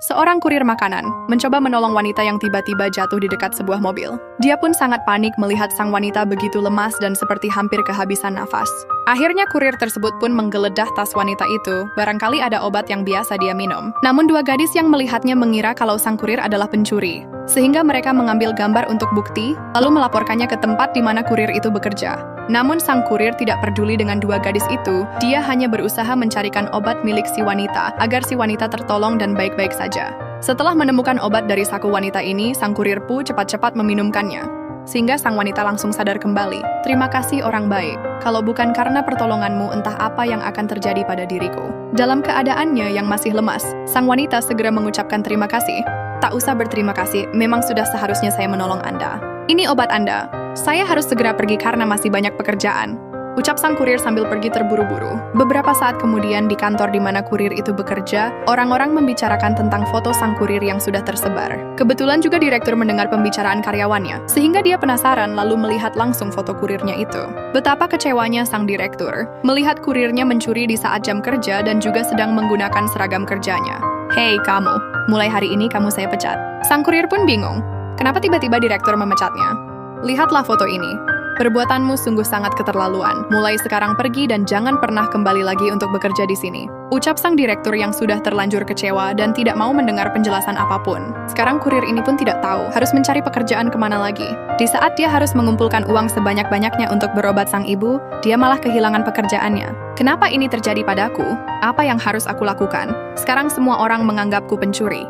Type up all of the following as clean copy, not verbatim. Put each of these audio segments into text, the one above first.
Seorang kurir makanan mencoba menolong wanita yang tiba-tiba jatuh di dekat sebuah mobil. Dia pun sangat panik melihat sang wanita begitu lemas dan seperti hampir kehabisan nafas. Akhirnya kurir tersebut pun menggeledah tas wanita itu, barangkali ada obat yang biasa dia minum. Namun dua gadis yang melihatnya mengira kalau sang kurir adalah pencuri. Sehingga mereka mengambil gambar untuk bukti, lalu melaporkannya ke tempat di mana kurir itu bekerja. Namun sang kurir tidak peduli dengan dua gadis itu, dia hanya berusaha mencarikan obat milik si wanita, agar si wanita tertolong dan baik-baik saja. Setelah menemukan obat dari saku wanita ini, sang kurir pun cepat-cepat meminumkannya. Sehingga sang wanita langsung sadar kembali. Terima kasih orang baik, kalau bukan karena pertolonganmu entah apa yang akan terjadi pada diriku. Dalam keadaannya yang masih lemas, sang wanita segera mengucapkan terima kasih. Tak usah berterima kasih, memang sudah seharusnya saya menolong Anda. Ini obat Anda. Saya harus segera pergi karena masih banyak pekerjaan. Ucap sang kurir sambil pergi terburu-buru. Beberapa saat kemudian di kantor di mana kurir itu bekerja, orang-orang membicarakan tentang foto sang kurir yang sudah tersebar. Kebetulan juga direktur mendengar pembicaraan karyawannya, sehingga dia penasaran lalu melihat langsung foto kurirnya itu. Betapa kecewanya sang direktur, melihat kurirnya mencuri di saat jam kerja dan juga sedang menggunakan seragam kerjanya. Hei kamu, mulai hari ini kamu saya pecat. Sang kurir pun bingung, kenapa tiba-tiba direktur memecatnya? Lihatlah foto ini. Perbuatanmu sungguh sangat keterlaluan. Mulai sekarang pergi dan jangan pernah kembali lagi untuk bekerja di sini. Ucap sang direktur yang sudah terlanjur kecewa dan tidak mau mendengar penjelasan apapun. Sekarang kurir ini pun tidak tahu harus mencari pekerjaan kemana lagi. Di saat dia harus mengumpulkan uang sebanyak-banyaknya untuk berobat sang ibu, dia malah kehilangan pekerjaannya. Kenapa ini terjadi padaku? Apa yang harus aku lakukan? Sekarang semua orang menganggapku pencuri.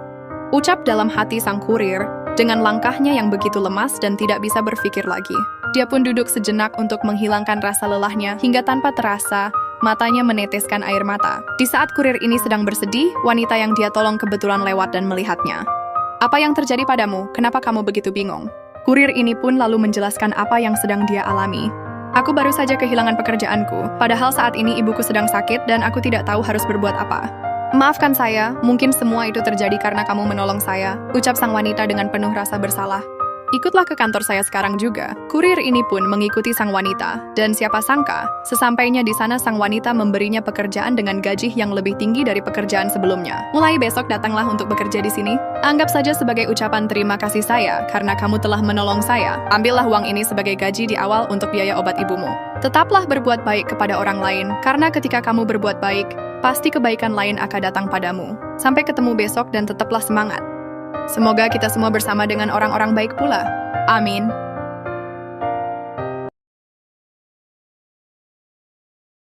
Ucap dalam hati sang kurir, dengan langkahnya yang begitu lemas dan tidak bisa berpikir lagi. Dia pun duduk sejenak untuk menghilangkan rasa lelahnya hingga tanpa terasa, matanya meneteskan air mata. Di saat kurir ini sedang bersedih, wanita yang dia tolong kebetulan lewat dan melihatnya. Apa yang terjadi padamu? Kenapa kamu begitu bingung? Kurir ini pun lalu menjelaskan apa yang sedang dia alami. Aku baru saja kehilangan pekerjaanku, padahal saat ini ibuku sedang sakit dan aku tidak tahu harus berbuat apa. Maafkan saya, mungkin semua itu terjadi karena kamu menolong saya, ucap sang wanita dengan penuh rasa bersalah. Ikutlah ke kantor saya sekarang juga. Kurir ini pun mengikuti sang wanita, dan siapa sangka, sesampainya di sana sang wanita memberinya pekerjaan dengan gaji yang lebih tinggi dari pekerjaan sebelumnya. Mulai besok datanglah untuk bekerja di sini. Anggap saja sebagai ucapan terima kasih saya, karena kamu telah menolong saya. Ambillah uang ini sebagai gaji di awal untuk biaya obat ibumu. Tetaplah berbuat baik kepada orang lain, karena ketika kamu berbuat baik, pasti kebaikan lain akan datang padamu. Sampai ketemu besok dan tetaplah semangat. Semoga kita semua bersama dengan orang-orang baik pula. Amin.